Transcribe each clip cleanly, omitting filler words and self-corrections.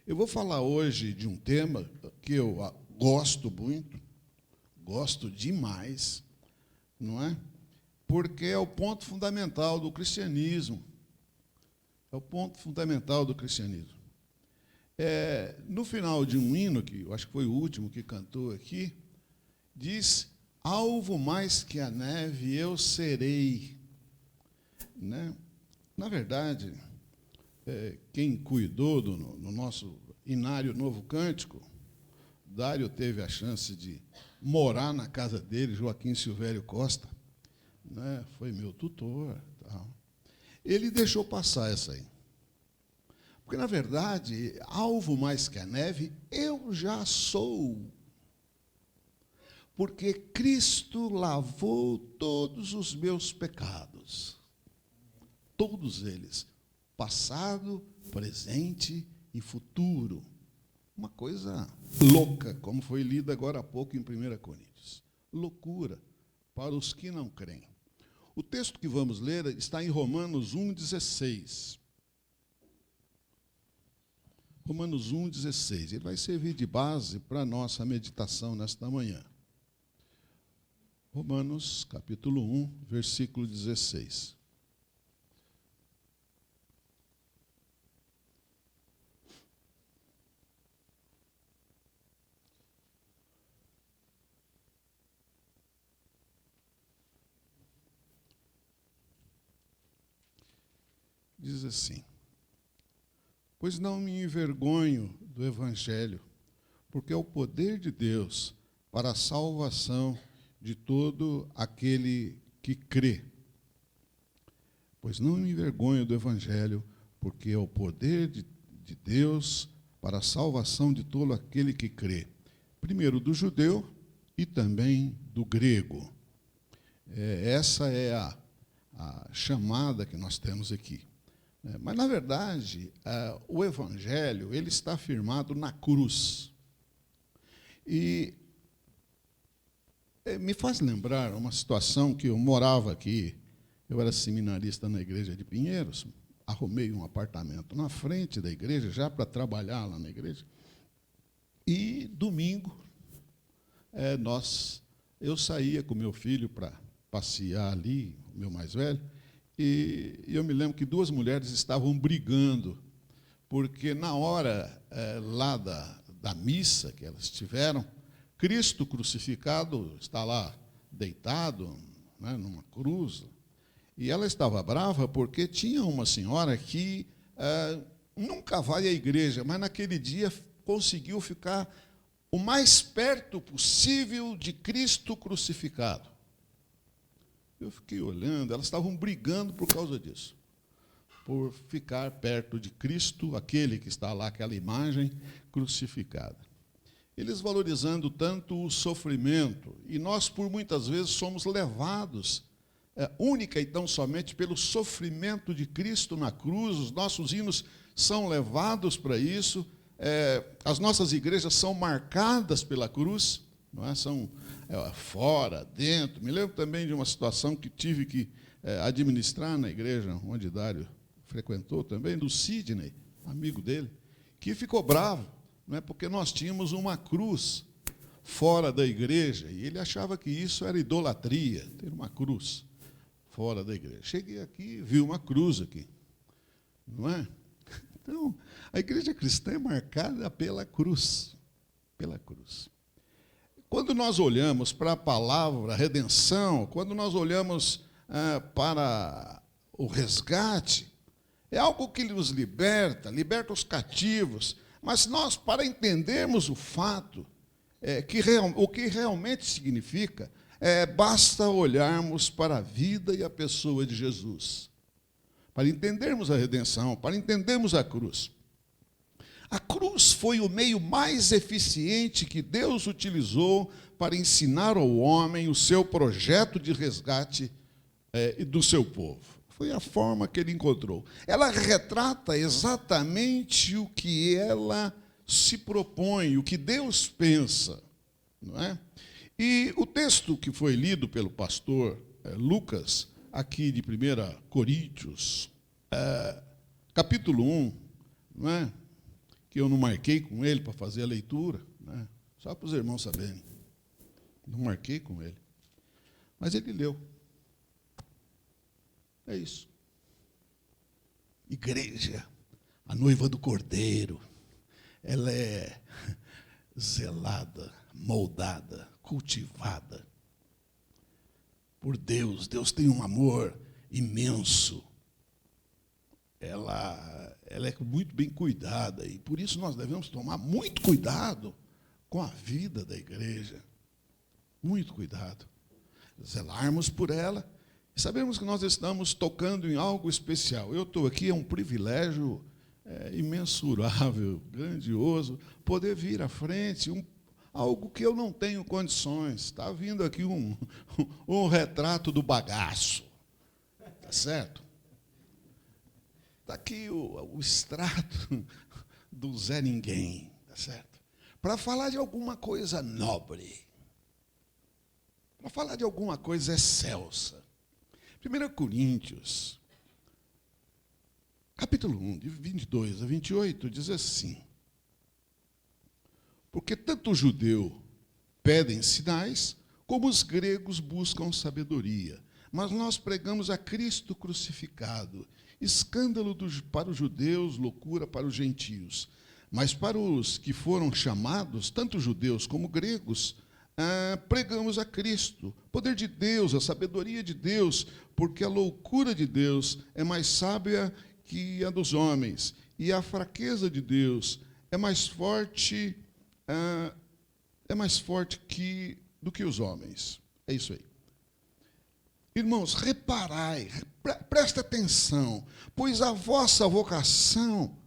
Eu vou falar hoje de um tema que eu gosto muito, gosto demais, não é? Porque é o ponto fundamental do cristianismo. É o ponto fundamental do cristianismo. No final de um hino, que eu acho que foi o último que cantou aqui, diz: alvo mais que a neve eu serei. Né? Na verdade, quem cuidou no nosso Inário Novo Cântico, Dário teve a chance de morar na casa dele, Joaquim Silvério Costa, né? Foi meu tutor. Tal. Ele deixou passar essa aí. Porque, na verdade, alvo mais que a neve, eu já sou. Porque Cristo lavou todos os meus pecados. Todos eles. Passado, presente e futuro. Uma coisa louca, como foi lida agora há pouco em 1 Coríntios. Loucura para os que não creem. O texto que vamos ler está em Romanos 1,16. Romanos 1,16. Ele vai servir de base para a nossa meditação nesta manhã. Romanos, capítulo 1, versículo 16. Diz assim: pois não me envergonho do Evangelho, porque é o poder de Deus para a salvação de todo aquele que crê. Pois não me envergonho do Evangelho, porque é o poder de Deus para a salvação de todo aquele que crê. Primeiro do judeu e também do grego. Essa é a chamada que nós temos aqui. Mas, na verdade, o Evangelho ele está firmado na cruz. E me faz lembrar uma situação que eu morava aqui. Eu era seminarista na igreja de Pinheiros, arrumei um apartamento na frente da igreja, já para trabalhar lá na igreja. E, domingo, eu saía com meu filho para passear ali, o meu mais velho, e eu me lembro que duas mulheres estavam brigando, porque na hora lá da missa que elas tiveram, Cristo crucificado está lá deitado, né, numa cruz, e ela estava brava porque tinha uma senhora que nunca vai à igreja, mas naquele dia conseguiu ficar o mais perto possível de Cristo crucificado. Eu fiquei olhando, elas estavam brigando por causa disso, por ficar perto de Cristo, aquele que está lá, aquela imagem crucificada. Eles valorizando tanto o sofrimento, e nós, por muitas vezes, somos levados, única e tão somente pelo sofrimento de Cristo na cruz. Os nossos hinos são levados para isso, as nossas igrejas são marcadas pela cruz, não é? São fora, dentro. Me lembro também de uma situação que tive que administrar na igreja onde Dário frequentou também, do Sidney, amigo dele, que ficou bravo, não é? Porque nós tínhamos uma cruz fora da igreja, e ele achava que isso era idolatria, ter uma cruz fora da igreja. Cheguei aqui, vi uma cruz aqui, não é? Então, a igreja cristã é marcada pela cruz, pela cruz. Quando nós olhamos para a palavra redenção, quando nós olhamos para o resgate, é algo que nos liberta os cativos. Mas nós, para entendermos o fato, o que realmente significa, basta olharmos para a vida e a pessoa de Jesus, para entendermos a redenção, para entendermos a cruz. A cruz foi o meio mais eficiente que Deus utilizou para ensinar ao homem o seu projeto de resgate do seu povo. Foi a forma que ele encontrou. Ela retrata exatamente o que ela se propõe, o que Deus pensa, não é? E o texto que foi lido pelo pastor Lucas, aqui de 1 Coríntios, capítulo 1, não é? que eu não marquei com ele para fazer a leitura, né? Só para os irmãos saberem. Não marquei com ele. Mas ele leu. É isso. Igreja, a noiva do Cordeiro, ela é zelada, moldada, cultivada por Deus. Deus tem um amor imenso. Ela é muito bem cuidada, e por isso nós devemos tomar muito cuidado com a vida da igreja. Muito cuidado. Zelarmos por ela. E sabemos que nós estamos tocando em algo especial. Eu estou aqui, é um privilégio imensurável, grandioso, poder vir à frente, algo que eu não tenho condições. Está vindo aqui um retrato do bagaço. Está certo? Está aqui o extrato do Zé Ninguém. Está certo? Para falar de alguma coisa nobre. Para falar de alguma coisa excelsa. 1 Coríntios, capítulo 1, de 22 a 28, diz assim: porque tanto o judeu pedem sinais, como os gregos buscam sabedoria. Mas nós pregamos a Cristo crucificado, escândalo para os judeus, loucura para os gentios. Mas para os que foram chamados, tanto judeus como gregos, pregamos a Cristo, poder de Deus, a sabedoria de Deus, porque a loucura de Deus é mais sábia que a dos homens, e a fraqueza de Deus é mais forte do que os homens. É isso aí. Irmãos, reparai, presta atenção, pois a vossa vocação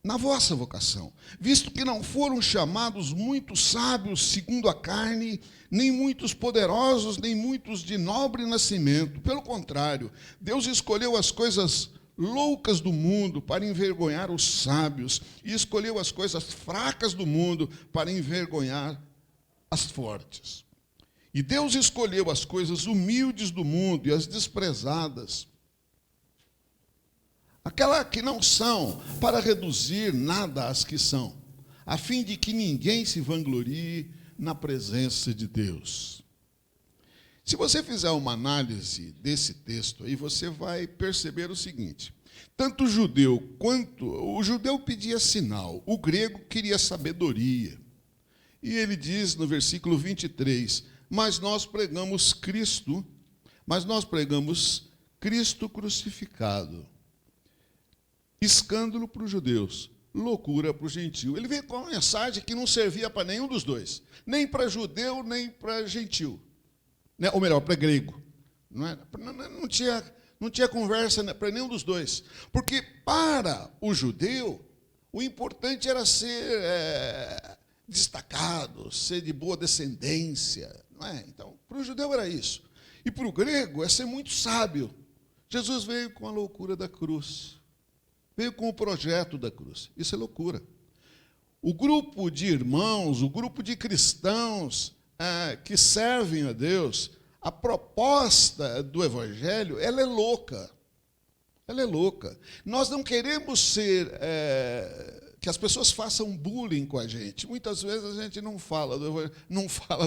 na vossa vocação, visto que não foram chamados muitos sábios segundo a carne, nem muitos poderosos, nem muitos de nobre nascimento. Pelo contrário, Deus escolheu as coisas loucas do mundo para envergonhar os sábios, e escolheu as coisas fracas do mundo para envergonhar as fortes. E Deus escolheu as coisas humildes do mundo e as desprezadas, aquela que não são, para reduzir nada às que são, a fim de que ninguém se vanglorie na presença de Deus. Se você fizer uma análise desse texto aí, você vai perceber o seguinte: tanto o judeu pedia sinal, o grego queria sabedoria. E ele diz no versículo 23, mas nós pregamos Cristo crucificado. Escândalo para os judeus, loucura para o gentio. Ele veio com uma mensagem que não servia para nenhum dos dois, nem para judeu, nem para gentio, né? Ou melhor, para grego. Não tinha conversa para nenhum dos dois, porque para o judeu, o importante era ser destacado, ser de boa descendência. Não é? Então, para o judeu era isso. E para o grego é ser muito sábio. Jesus veio com a loucura da cruz. Veio com o projeto da cruz. Isso é loucura. O grupo de irmãos, o grupo de cristãos que servem a Deus, a proposta do Evangelho, ela é louca. Ela é louca. Nós não queremos ser que as pessoas façam bullying com a gente. Muitas vezes a gente não fala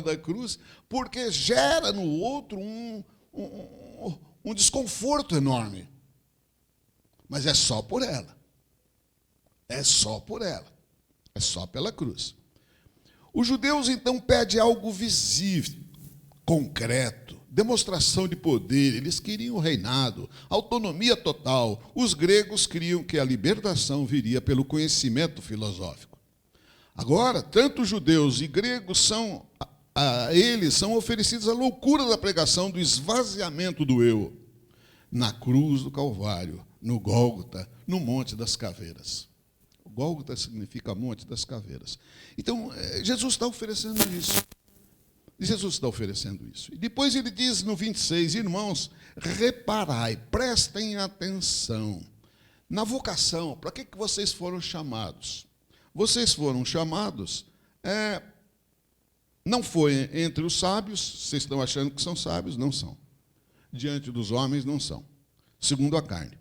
da cruz, porque gera no outro um desconforto enorme. Mas é só por ela. É só por ela. É só pela cruz. Os judeus, então, pedem algo visível, concreto, demonstração de poder. Eles queriam o reinado, autonomia total. Os gregos criam que a libertação viria pelo conhecimento filosófico. Agora, tanto judeus e gregos eles são oferecidos a loucura da pregação do esvaziamento do eu na cruz do Calvário, no Gólgota, no Monte das Caveiras. O Gólgota significa Monte das Caveiras. Então, Jesus está oferecendo isso. Jesus está oferecendo isso. E depois ele diz no 26, irmãos, reparai, prestem atenção na vocação. Para que vocês foram chamados? Vocês foram chamados, não foi entre os sábios, vocês estão achando que são sábios, não são. Diante dos homens, não são. Segundo a carne,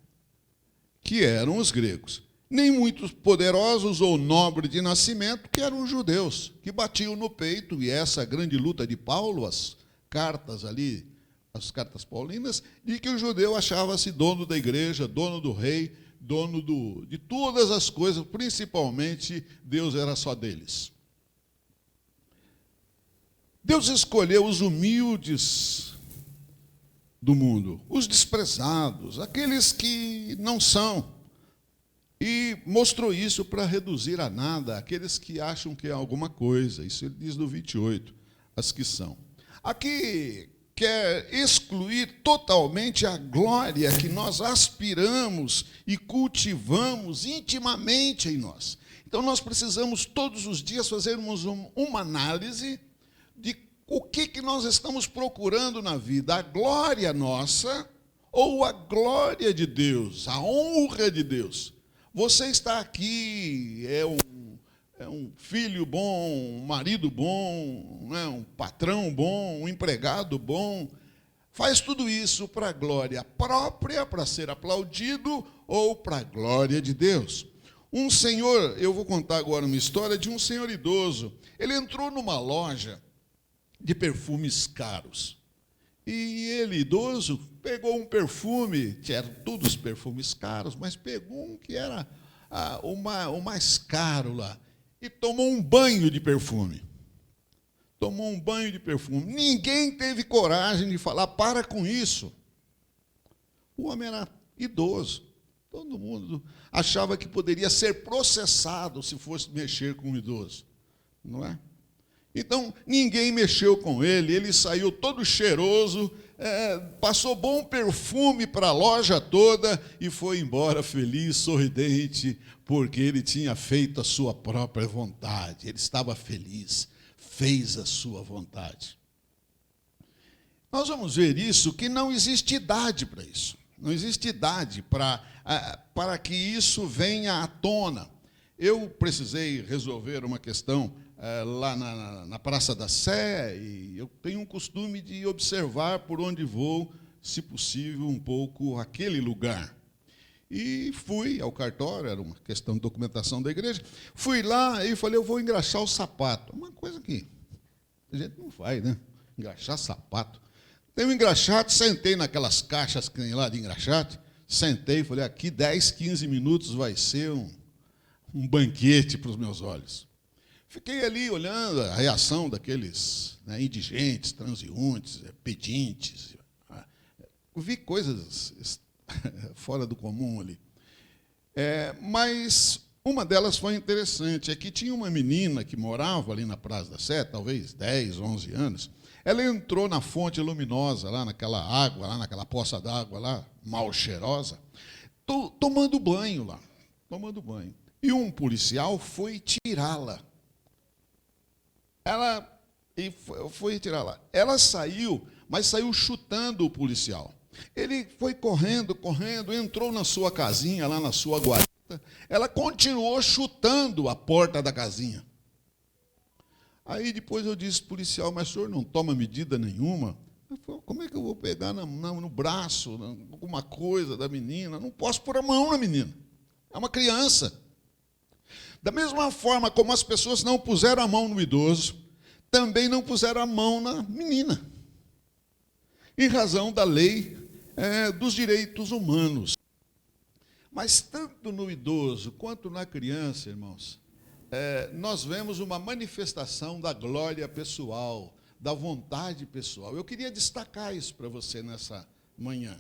que eram os gregos. nem muitos poderosos ou nobres de nascimento, que eram judeus, que batiam no peito, e essa grande luta de Paulo, as cartas ali, as cartas paulinas, de que o judeu achava-se dono da igreja, dono do rei, dono de todas as coisas, principalmente Deus era só deles. Deus escolheu os humildes do mundo, os desprezados, aqueles que não são, e mostrou isso para reduzir a nada aqueles que acham que é alguma coisa. Isso ele diz no 28, as que são. Aqui quer excluir totalmente a glória que nós aspiramos e cultivamos intimamente em nós. Então, nós precisamos todos os dias fazermos uma análise de o que nós estamos procurando na vida, a glória nossa ou a glória de Deus, a honra de Deus. Você está aqui, é um filho bom, um marido bom, né, um patrão bom, um empregado bom. Faz tudo isso para a glória própria, para ser aplaudido, ou para a glória de Deus. Um senhor, eu vou contar agora uma história de um senhor idoso. Ele entrou numa loja de perfumes caros. E ele, idoso, pegou um perfume, eram todos perfumes caros, mas pegou um que era o mais caro lá, e tomou um banho de perfume. Tomou um banho de perfume. Ninguém teve coragem de falar, para com isso. O homem era idoso. Todo mundo achava que poderia ser processado se fosse mexer com um idoso. Não é? Então, ninguém mexeu com ele, ele saiu todo cheiroso, passou bom perfume para a loja toda e foi embora feliz, sorridente, porque ele tinha feito a sua própria vontade, ele estava feliz, fez a sua vontade. Nós vamos ver isso, que não existe idade para isso, não existe idade para que isso venha à tona. Eu precisei resolver uma questão lá na Praça da Sé, e eu tenho um costume de observar por onde vou, se possível, um pouco aquele lugar. E fui ao cartório, era uma questão de documentação da igreja, fui lá e falei, eu vou engraxar o sapato. Uma coisa que a gente não faz, né? Engraxar sapato. Tenho um engraxate, sentei naquelas caixas que tem lá de engraxate, sentei e falei, aqui 10, 15 minutos vai ser um banquete para os meus olhos. Fiquei ali olhando a reação daqueles indigentes, transeuntes, pedintes. Vi coisas fora do comum ali. Mas uma delas foi interessante, é que tinha uma menina que morava ali na Praça da Sé, talvez 10, 11 anos. Ela entrou na fonte luminosa, lá naquela água, lá naquela poça d'água lá, mal cheirosa, tomando banho lá, tomando banho. E um policial foi tirá-la. Foi tirá-la. Ela saiu, mas saiu chutando o policial. Ele foi correndo, entrou na sua casinha, lá na sua guarita. Ela continuou chutando a porta da casinha. Aí depois eu disse, policial, mas o senhor não toma medida nenhuma? Ele falou, como é que eu vou pegar no braço, alguma coisa da menina? Não posso pôr a mão na menina. É uma criança. Da mesma forma como as pessoas não puseram a mão no idoso, também não puseram a mão na menina, em razão da lei dos direitos humanos. Mas tanto no idoso quanto na criança, irmãos, nós vemos uma manifestação da glória pessoal, da vontade pessoal. Eu queria destacar isso para você nessa manhã.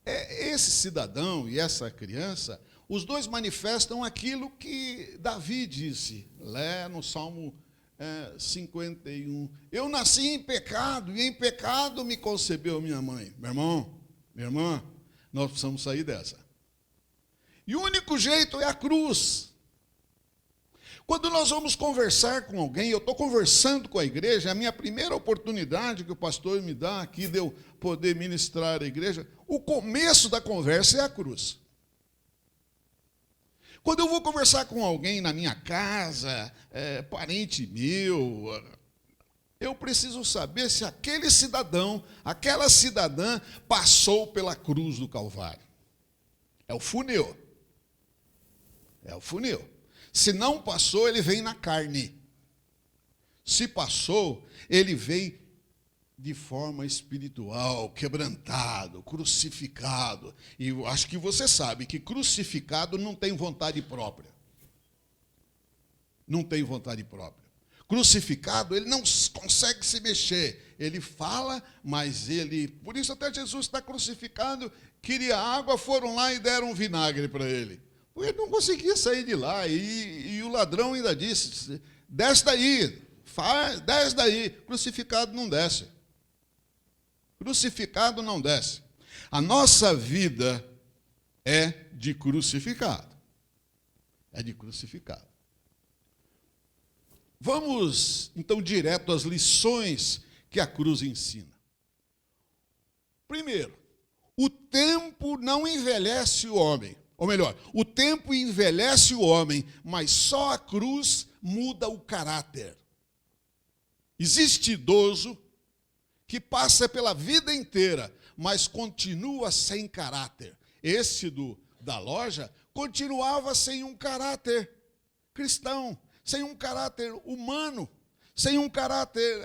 Esse cidadão e essa criança, os dois manifestam aquilo que Davi disse, lá no Salmo 51. Eu nasci em pecado, e em pecado me concebeu minha mãe. Meu irmão, minha irmã, nós precisamos sair dessa. E o único jeito é a cruz. Quando nós vamos conversar com alguém, eu estou conversando com a igreja, é a minha primeira oportunidade que o pastor me dá aqui de eu poder ministrar a igreja, o começo da conversa é a cruz. Quando eu vou conversar com alguém na minha casa, parente meu, eu preciso saber se aquele cidadão, aquela cidadã passou pela cruz do Calvário. É o funil. É o funil. Se não passou, ele vem na carne. Se passou, ele vem de forma espiritual, quebrantado, crucificado. E eu acho que você sabe que crucificado não tem vontade própria. Não tem vontade própria. Crucificado, ele não consegue se mexer. Ele fala, mas ele... Por isso até Jesus está crucificado, queria água, foram lá e deram vinagre para ele. Porque ele não conseguia sair de lá. E o ladrão ainda disse, desce daí, desce daí. Crucificado não desce. Crucificado não desce. A nossa vida é de crucificado. É de crucificado. Vamos, então, direto às lições que a cruz ensina. Primeiro, o tempo não envelhece o homem. Ou melhor, o tempo envelhece o homem, mas só a cruz muda o caráter. Existe idoso que passa pela vida inteira, mas continua sem caráter. Esse da loja continuava sem um caráter cristão, sem um caráter humano, sem um caráter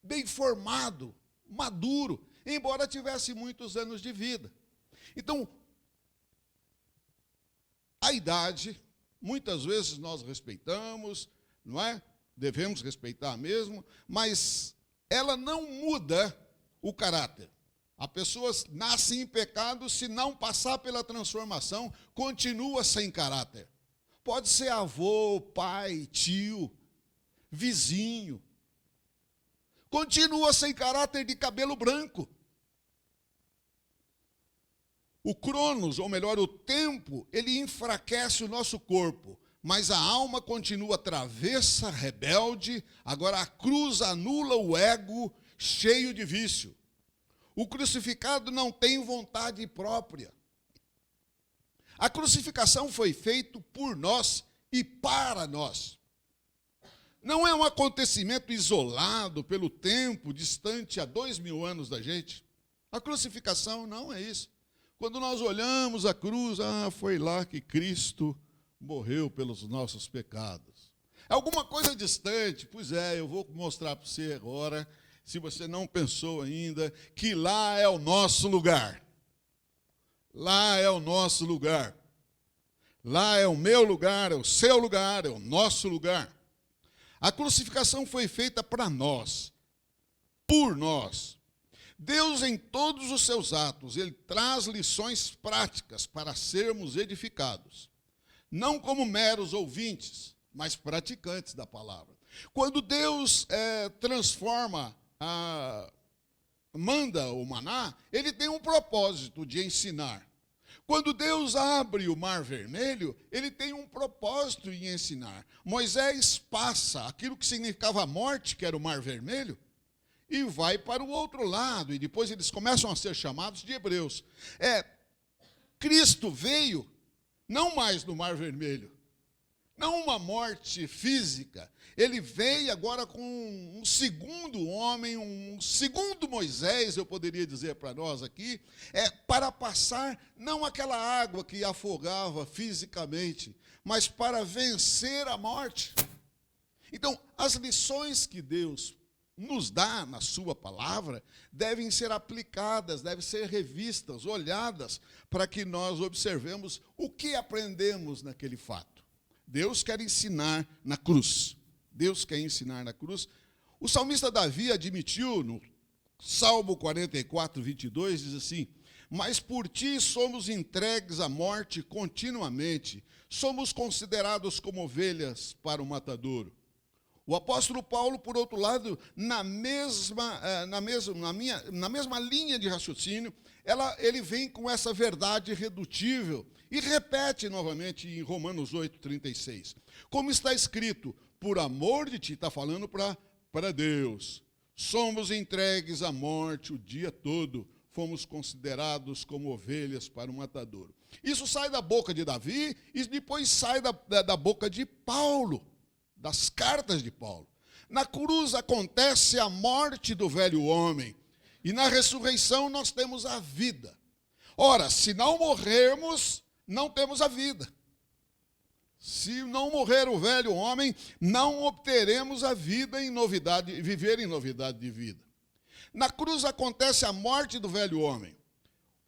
bem formado, maduro, embora tivesse muitos anos de vida. Então, a idade, muitas vezes nós respeitamos, não é? Devemos respeitar mesmo, mas ela não muda o caráter. A pessoa nasce em pecado, se não passar pela transformação, continua sem caráter. Pode ser avô, pai, tio, vizinho. Continua sem caráter de cabelo branco. O cronos, ou melhor, o tempo, ele enfraquece o nosso corpo, mas a alma continua travessa, rebelde. Agora a cruz anula o ego cheio de vício. O crucificado não tem vontade própria. A crucificação foi feita por nós e para nós. Não é um acontecimento isolado pelo tempo, distante há 2000 anos da gente. A crucificação não é isso. Quando nós olhamos a cruz, foi lá que Cristo morreu pelos nossos pecados. É alguma coisa distante? Pois é, eu vou mostrar para você agora, se você não pensou ainda, que lá é o nosso lugar. Lá é o nosso lugar. Lá é o meu lugar, é o seu lugar, é o nosso lugar. A crucificação foi feita para nós, por nós. Deus, em todos os seus atos, ele traz lições práticas para sermos edificados. Não como meros ouvintes, mas praticantes da palavra. Quando Deus manda o maná, ele tem um propósito de ensinar. Quando Deus abre o mar vermelho, ele tem um propósito em ensinar. Moisés passa aquilo que significava a morte, que era o mar vermelho, e vai para o outro lado, e depois eles começam a ser chamados de hebreus. Cristo veio, não mais no mar vermelho, não uma morte física, ele veio agora com um segundo homem, um segundo Moisés, eu poderia dizer para nós aqui, para passar não aquela água que afogava fisicamente, mas para vencer a morte. Então, as lições que Deus nos dá na sua palavra devem ser aplicadas, devem ser revistas, olhadas, para que nós observemos o que aprendemos naquele fato. Deus quer ensinar na cruz. Deus quer ensinar na cruz. O salmista Davi admitiu no Salmo 44, 22, diz assim: mas por ti somos entregues à morte continuamente, somos considerados como ovelhas para o matadouro. O apóstolo Paulo, por outro lado, na mesma linha de raciocínio, ele vem com essa verdade irredutível e repete novamente em Romanos 8, 36. Como está escrito, por amor de ti, está falando para Deus, somos entregues à morte o dia todo, fomos considerados como ovelhas para o matadouro. Isso sai da boca de Davi e depois sai da boca de Paulo, das cartas de Paulo. Na cruz acontece a morte do velho homem, e na ressurreição nós temos a vida. Ora, se não morrermos, não temos a vida. Se não morrer o velho homem, não obteremos a vida em novidade, viver em novidade de vida. Na cruz acontece a morte do velho homem.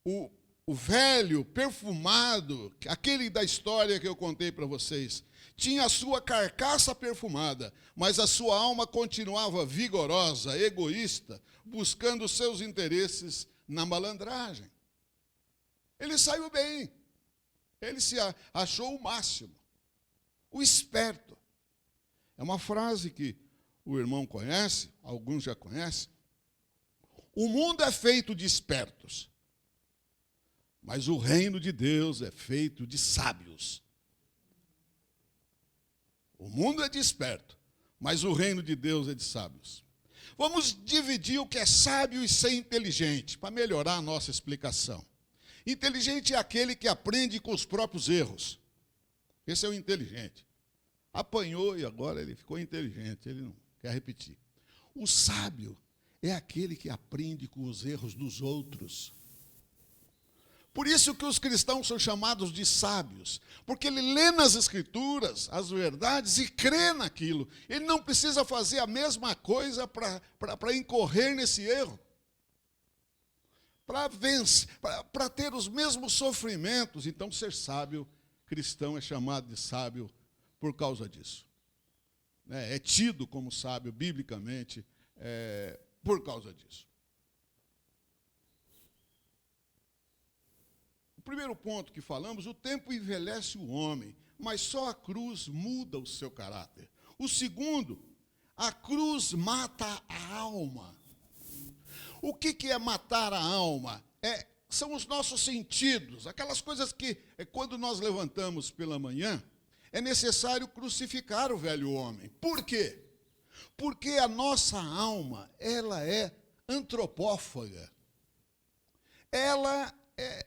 O velho perfumado, aquele da história que eu contei para vocês, tinha a sua carcaça perfumada, mas a sua alma continuava vigorosa, egoísta, buscando seus interesses na malandragem. Ele saiu bem, ele se achou o máximo, o esperto. É uma frase que o irmão conhece, alguns já conhecem. O mundo é feito de espertos, mas o reino de Deus é feito de sábios. O mundo é de esperto, mas o reino de Deus é de sábios. Vamos dividir o que é sábio e ser inteligente, para melhorar a nossa explicação. Inteligente é aquele que aprende com os próprios erros. Esse é o inteligente. Apanhou e agora ele ficou inteligente, ele não quer repetir. O sábio é aquele que aprende com os erros dos outros. Por isso que os cristãos são chamados de sábios, porque ele lê nas Escrituras as verdades e crê naquilo. Ele não precisa fazer a mesma coisa para incorrer nesse erro, para vencer, para ter os mesmos sofrimentos. Então, ser sábio, cristão é chamado de sábio por causa disso. É tido como sábio, biblicamente, por causa disso. Primeiro ponto que falamos, o tempo envelhece o homem, mas só a cruz muda o seu caráter. O segundo, a cruz mata a alma. O que é matar a alma? São os nossos sentidos, aquelas coisas que, quando nós levantamos pela manhã, é necessário crucificar o velho homem. Por quê? Porque a nossa alma, ela é antropófaga.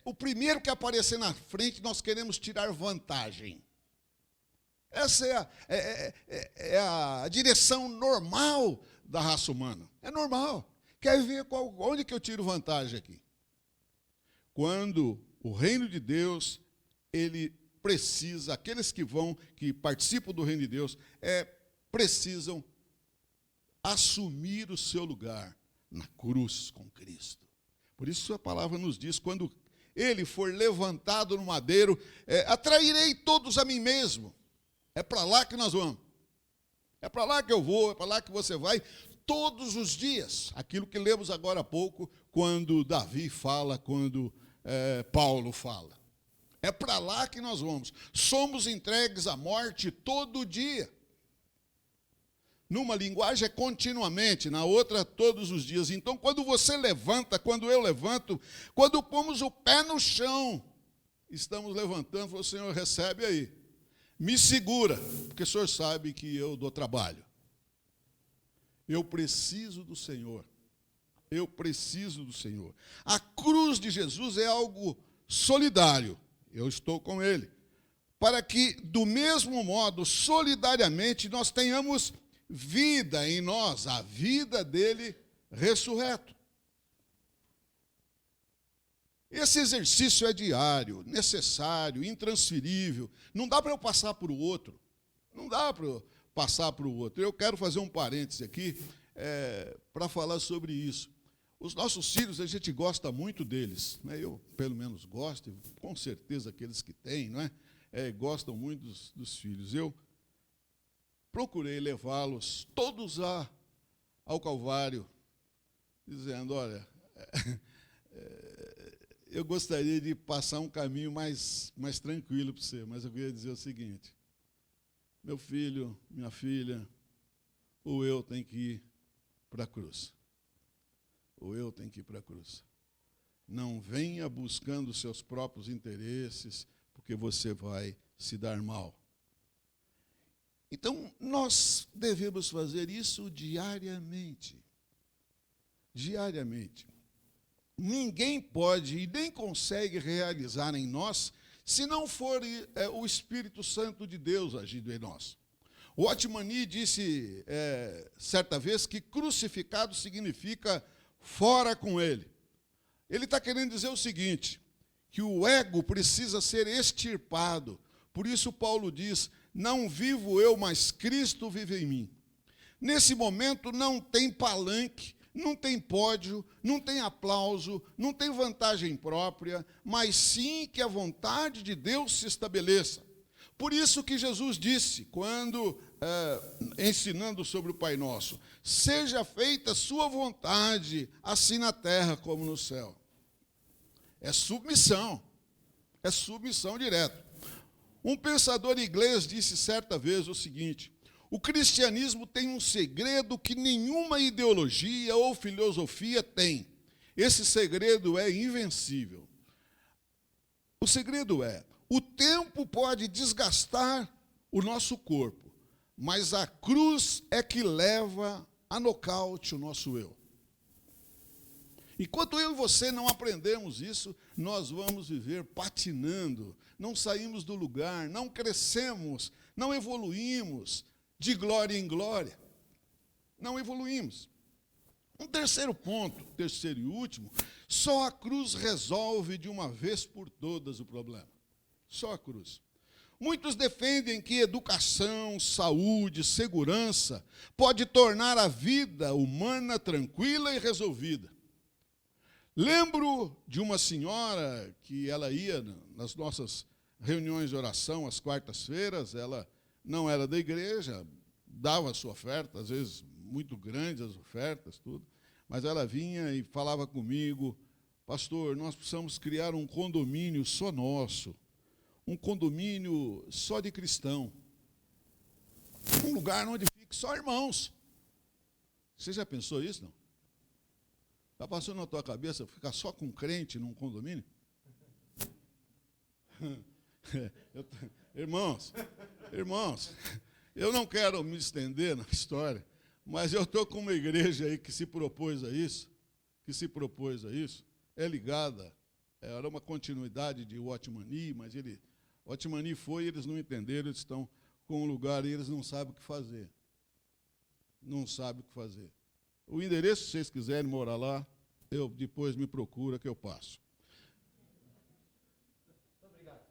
O primeiro que aparecer na frente, nós queremos tirar vantagem. Essa é a direção normal da raça humana. É normal. Quer ver onde que eu tiro vantagem aqui? Quando o reino de Deus, ele precisa, aqueles que participam do reino de Deus, precisam assumir o seu lugar na cruz com Cristo. Por isso a palavra nos diz, quando ele for levantado no madeiro, atrairei todos a mim mesmo. É para lá que nós vamos. É para lá que eu vou, é para lá que você vai, todos os dias. Aquilo que lemos agora há pouco, quando Davi fala, quando Paulo fala. É para lá que nós vamos. Somos entregues à morte todo dia. Numa linguagem é continuamente, na outra todos os dias. Então, quando você levanta, quando eu levanto, quando pomos o pé no chão, estamos levantando, o Senhor, recebe aí. Me segura, porque o Senhor sabe que eu dou trabalho. Eu preciso do Senhor. Eu preciso do Senhor. A cruz de Jesus é algo solidário. Eu estou com Ele. Para que, do mesmo modo, solidariamente, nós tenhamos vida em nós, a vida dele ressurreto. Esse exercício é diário, necessário, intransferível. Não dá para eu passar para o outro. Não dá para eu passar para o outro. Eu quero fazer um parêntese aqui para falar sobre isso. Os nossos filhos, a gente gosta muito deles. Né? Eu, pelo menos, gosto, com certeza aqueles que têm, não é? Gostam muito dos filhos. Eu procurei levá-los todos ao Calvário, dizendo, olha, eu gostaria de passar um caminho mais tranquilo para você, mas eu queria dizer o seguinte, meu filho, minha filha, ou eu tenho que ir para a cruz. Ou eu tenho que ir para a cruz. Não venha buscando os seus próprios interesses, porque você vai se dar mal. Então, nós devemos fazer isso diariamente. Diariamente. Ninguém pode e nem consegue realizar em nós se não for o Espírito Santo de Deus agindo em nós. O Otmani disse certa vez que crucificado significa fora com ele. Ele está querendo dizer o seguinte, que o ego precisa ser extirpado. Por isso Paulo diz, Não vivo eu, mas Cristo vive em mim. Nesse momento não tem palanque, não tem pódio, não tem aplauso, não tem vantagem própria, mas sim que a vontade de Deus se estabeleça. Por isso que Jesus disse, quando ensinando sobre o Pai Nosso, seja feita a sua vontade, assim na terra como no céu. É submissão direta. Um pensador inglês disse certa vez o seguinte: o cristianismo tem um segredo que nenhuma ideologia ou filosofia tem. Esse segredo é invencível. O segredo é: o tempo pode desgastar o nosso corpo, mas a cruz é que leva a nocaute o nosso eu. Enquanto eu e você não aprendemos isso, nós vamos viver patinando, não saímos do lugar, não crescemos, não evoluímos de glória em glória. Não evoluímos. Um terceiro ponto, terceiro e último, só a cruz resolve de uma vez por todas o problema. Só a cruz. Muitos defendem que educação, saúde, segurança pode tornar a vida humana tranquila e resolvida. Lembro de uma senhora que ela ia nas nossas reuniões de oração às quartas-feiras, ela não era da igreja, dava a sua oferta, às vezes muito grandes as ofertas, tudo, mas ela vinha e falava comigo: pastor, nós precisamos criar um condomínio só nosso, um condomínio só de cristão, um lugar onde fique só irmãos. Você já pensou isso, não? Já passou na tua cabeça ficar só com crente num condomínio? Irmãos, eu não quero me estender na história, mas eu estou com uma igreja aí que se propôs a isso, é ligada, era uma continuidade de Watmani, mas Watmani foi, eles não entenderam, eles estão com um lugar e eles não sabem o que fazer. O endereço, se vocês quiserem morar lá, depois me procura que eu passo. Obrigado.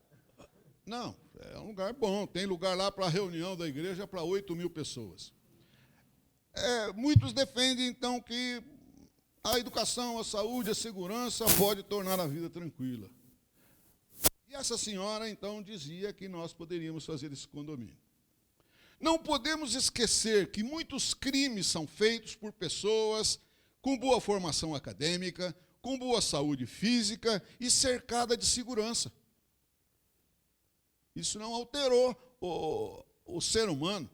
Não, é um lugar bom. Tem lugar lá para a reunião da igreja para 8.000 pessoas. Muitos defendem, então, que a educação, a saúde, a segurança pode tornar a vida tranquila. E essa senhora, então, dizia que nós poderíamos fazer esse condomínio. Não podemos esquecer que muitos crimes são feitos por pessoas com boa formação acadêmica, com boa saúde física e cercada de segurança. Isso não alterou o ser humano.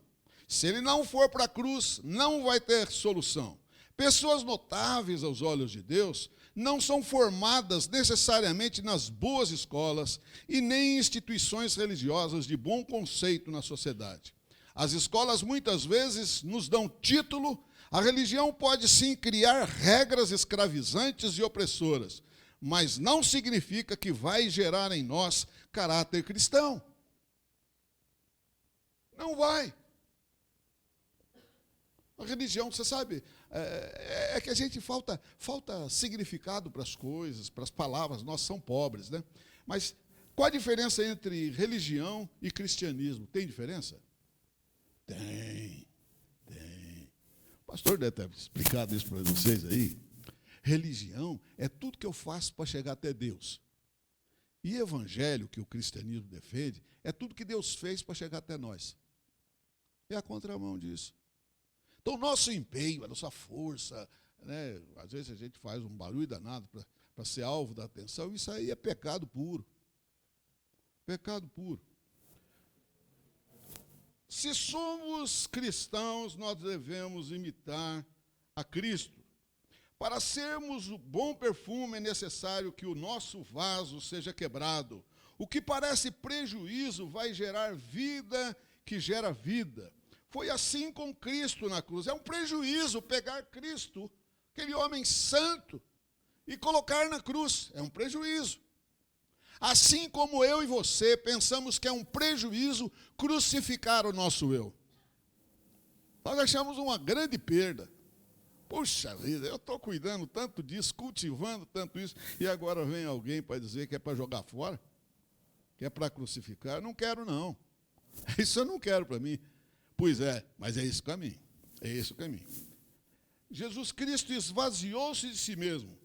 Se ele não for para a cruz, não vai ter solução. Pessoas notáveis aos olhos de Deus não são formadas necessariamente nas boas escolas e nem em instituições religiosas de bom conceito na sociedade. As escolas muitas vezes nos dão título. A religião pode sim criar regras escravizantes e opressoras, mas não significa que vai gerar em nós caráter cristão. Não vai. A religião, você sabe, é que a gente falta significado para as coisas, para as palavras, nós somos pobres, né? Mas qual a diferença entre religião e cristianismo? Tem diferença? Tem. O pastor deve ter explicado isso para vocês aí. Religião é tudo que eu faço para chegar até Deus. E evangelho, que o cristianismo defende, é tudo que Deus fez para chegar até nós. É a contramão disso. Então, o nosso empenho, a nossa força, né, às vezes a gente faz um barulho danado para ser alvo da atenção, isso aí é pecado puro. Pecado puro. Se somos cristãos, nós devemos imitar a Cristo. Para sermos o bom perfume, é necessário que o nosso vaso seja quebrado. O que parece prejuízo vai gerar vida que gera vida. Foi assim com Cristo na cruz. É um prejuízo pegar Cristo, aquele homem santo, e colocar na cruz. É um prejuízo. Assim como eu e você pensamos que é um prejuízo crucificar o nosso eu. Nós achamos uma grande perda. Puxa vida, eu estou cuidando tanto disso, cultivando tanto isso, e agora vem alguém para dizer que é para jogar fora, que é para crucificar. Eu não quero, não. Isso eu não quero para mim. Pois é, mas é esse o caminho. É esse o caminho. Jesus Cristo esvaziou-se de si mesmo,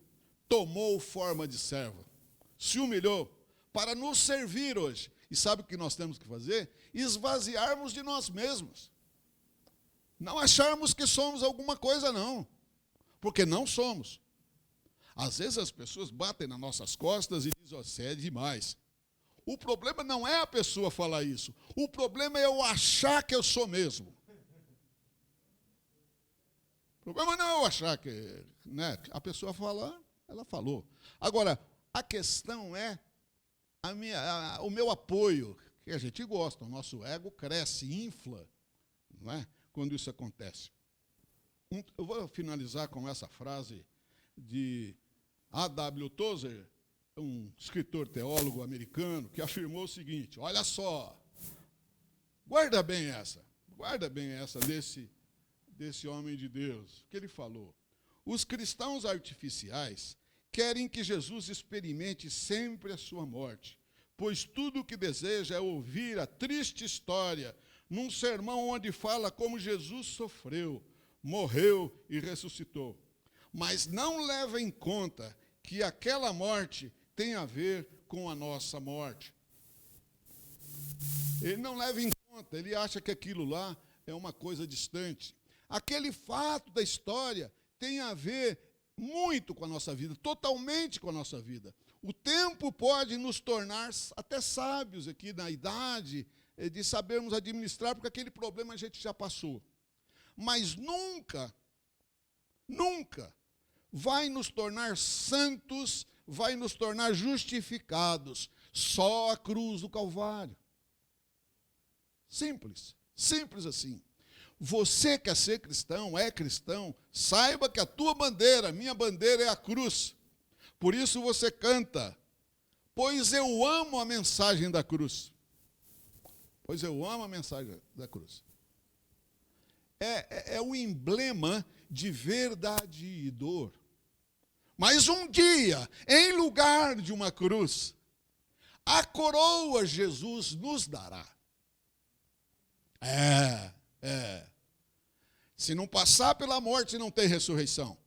tomou forma de servo, se humilhou para nos servir hoje. E sabe o que nós temos que fazer? Esvaziarmos de nós mesmos. Não acharmos que somos alguma coisa, não. Porque não somos. Às vezes as pessoas batem nas nossas costas e dizem, você é demais. O problema não é a pessoa falar isso. O problema é eu achar que eu sou mesmo. O problema não é eu achar que... Né, a pessoa falar, ela falou. Agora, a questão é o meu apoio, que a gente gosta, o nosso ego cresce, infla, não é? Quando isso acontece. Eu vou finalizar com essa frase de A.W. Tozer, um escritor teólogo americano, que afirmou o seguinte, olha só, guarda bem essa desse homem de Deus, que ele falou. Os cristãos artificiais querem que Jesus experimente sempre a sua morte, pois tudo o que deseja é ouvir a triste história num sermão onde fala como Jesus sofreu, morreu e ressuscitou. Mas não leva em conta que aquela morte tem a ver com a nossa morte. Ele não leva em conta, ele acha que aquilo lá é uma coisa distante. Aquele fato da história tem a ver muito com a nossa vida, totalmente com a nossa vida. O tempo pode nos tornar até sábios aqui na idade de sabermos administrar, porque aquele problema a gente já passou. Mas nunca vai nos tornar santos, vai nos tornar justificados. Só a cruz do Calvário. Simples assim. Você quer ser cristão, é cristão, saiba que a tua bandeira, minha bandeira é a cruz. Por isso você canta, pois eu amo a mensagem da cruz. Pois eu amo a mensagem da cruz. É o emblema de verdade e dor. Mas um dia, em lugar de uma cruz, a coroa Jesus nos dará. Se não passar pela morte, não tem ressurreição.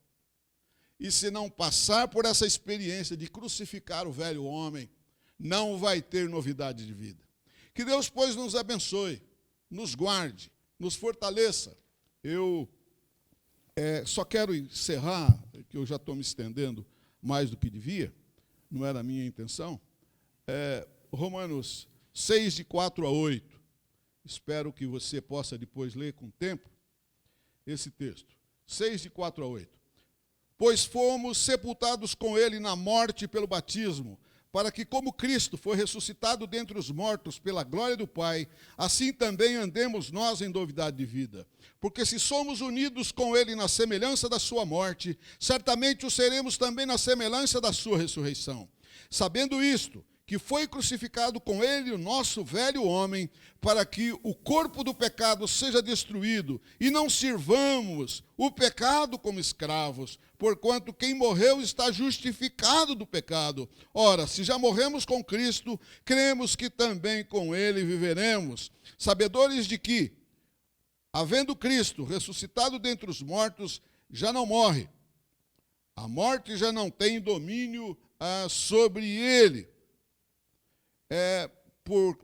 E se não passar por essa experiência de crucificar o velho homem, não vai ter novidade de vida. Que Deus, pois, nos abençoe, nos guarde, nos fortaleça. Eu só quero encerrar, que eu já estou me estendendo mais do que devia, não era a minha intenção. Romanos 6, de 4 a 8. Espero que você possa depois ler com tempo esse texto. 6, de 4 a 8. Pois fomos sepultados com ele na morte pelo batismo, para que, como Cristo foi ressuscitado dentre os mortos pela glória do Pai, assim também andemos nós em novidade de vida. Porque se somos unidos com ele na semelhança da sua morte, certamente o seremos também na semelhança da sua ressurreição. Sabendo isto, que foi crucificado com ele o nosso velho homem, para que o corpo do pecado seja destruído, e não sirvamos o pecado como escravos, porquanto quem morreu está justificado do pecado. Ora, se já morremos com Cristo, cremos que também com ele viveremos, sabedores de que, havendo Cristo ressuscitado dentre os mortos, já não morre. A morte já não tem domínio sobre ele.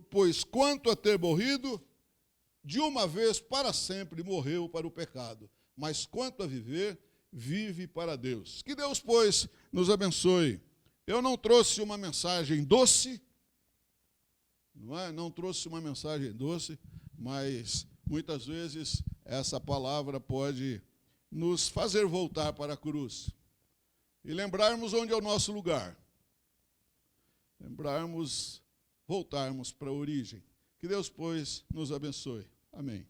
Pois quanto a ter morrido, de uma vez para sempre morreu para o pecado, mas quanto a viver, vive para Deus. Que Deus, pois, nos abençoe. Eu não trouxe uma mensagem doce, não trouxe uma mensagem doce, mas muitas vezes essa palavra pode nos fazer voltar para a cruz e lembrarmos onde é o nosso lugar. Voltarmos para a origem. Que Deus, pois, nos abençoe. Amém.